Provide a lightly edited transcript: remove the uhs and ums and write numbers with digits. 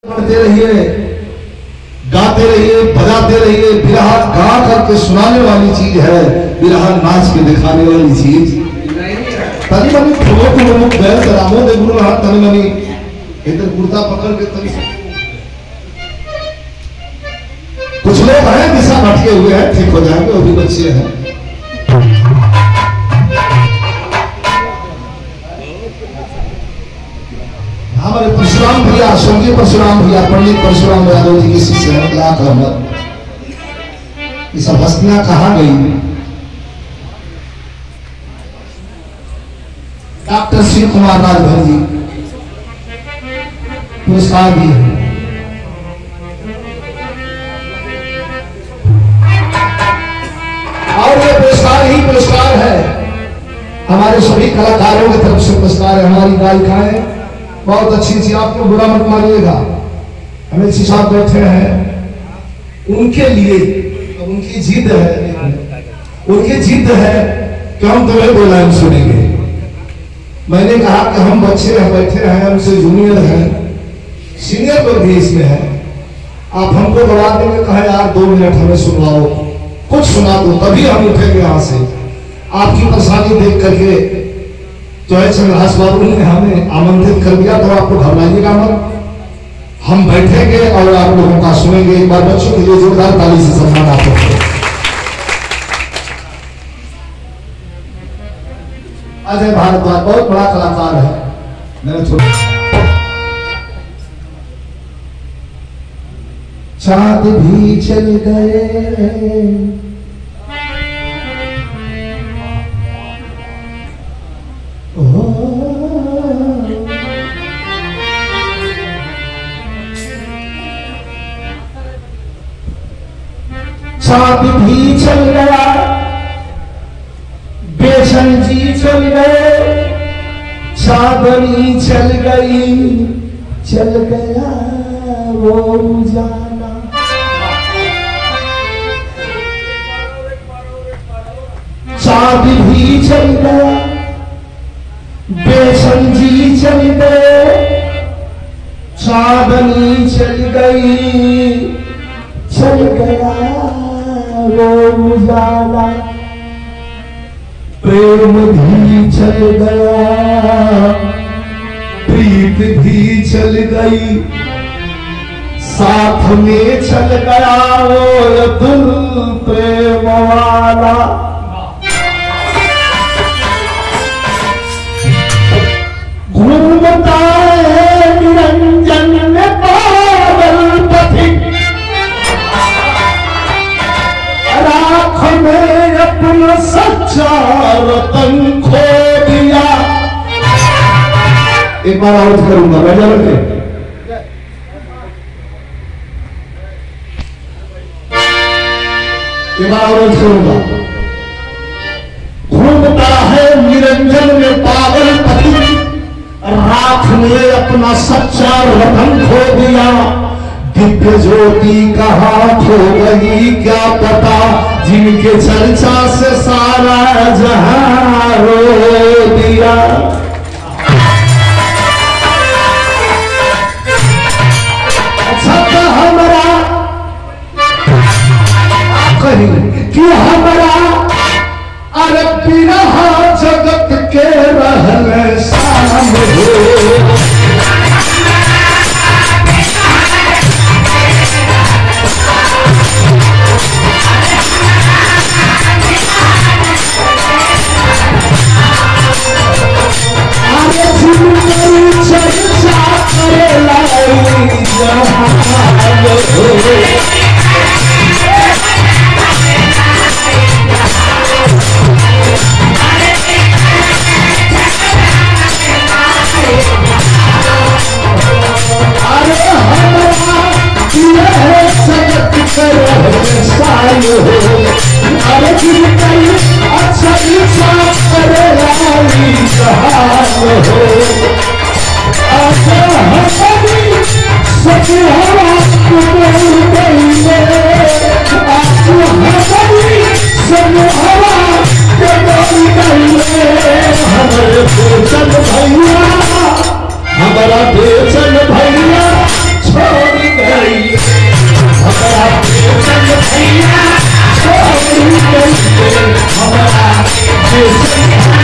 पढ़ते रहिए, गाते रहिए, बजाते रहिए। बिरहा गा करके सुनाने वाली चीज है, बिरहा नाच के दिखाने वाली चीज तनी मनी फूलों को लोग गए सलामों दे गुरु रहा तनी मनी इधर कुर्ता पकड़ के तनी कुछ लोग हैं दिशा भटके हुए हैं, ठीक हो जाएंगे, वो भी बच्चे हैं। हमारे परशुराम भैया, स्वर्गीय परशुराम भैया, पंडित परशुराम यादव जी की शिष्य है लाख अहमद। ये सब हस्तियां कहाँ गई? डॉक्टर शिव कुमार राजभर जी पुरस्कार दिए। और ये पुरस्कार ही पुरस्कार है, हमारे सभी कलाकारों की तरफ से पुरस्कार है। हमारी गायिकाएं बहुत अच्छी थी, आपको बुरा मत मानिएगा। हमें साहब बैठे हैं, उनके लिए उनकी जिद है, उनकी जिद है कि हम तुम्हें बोला हम सुनेंगे। मैंने कहा कि हम बच्चे हैं, बैठे हैं, हमसे जूनियर हैं, सीनियर लोग भी इसमें है, आप हमको दबा देंगे, कहा यार 2 मिनट हमें सुनवाओ, कुछ सुना दो, तभी हम उठेंगे यहाँ से। आपकी परेशानी देख करके जो है चंद्रहास बाबू ने हमें आमंत्रित कर दिया, तो आपको घबराइएगा मत, हम बैठेंगे और आप लोगों का सुनेंगे। एक बार बच्चों के लिए जोरदार ताली से सम्मान आपको। अजय भारद्वाज बहुत बड़ा कलाकार है, मेरे छोटे। चाँद भी चल गए, चाँद भी चल गया, बेसन जी चल गए, चांदनी चल गई, चल गया वो उजाला। चाँद भी चल गया, बेसन जी चल गए, चांदनी चल गई, चल गया वो उजाला। प्रेम भी चल गया, प्रीत भी चल गई, साथ में चल गया वो दिल प्रेम वाला। घूमता है निरंजन में पागल पथिक, राख में अपना सच्चा रतन खो दिया। एक बार और करूंगा, बैठा रखे। एक बार और करूंगा। घूमता है निरंजन में पागल पथिक, राख ने अपना सच्चा रतन खो दिया। दिव्य ज्योति कहाँ खो गई क्या पता, जिनके चर्चा से सारा जहां रो दिया। अच्छा तो हमारा कहीं कि हमारा अरे बिरहा जगत के रहने सामने हमारा बेचन भैया छोड़ Hare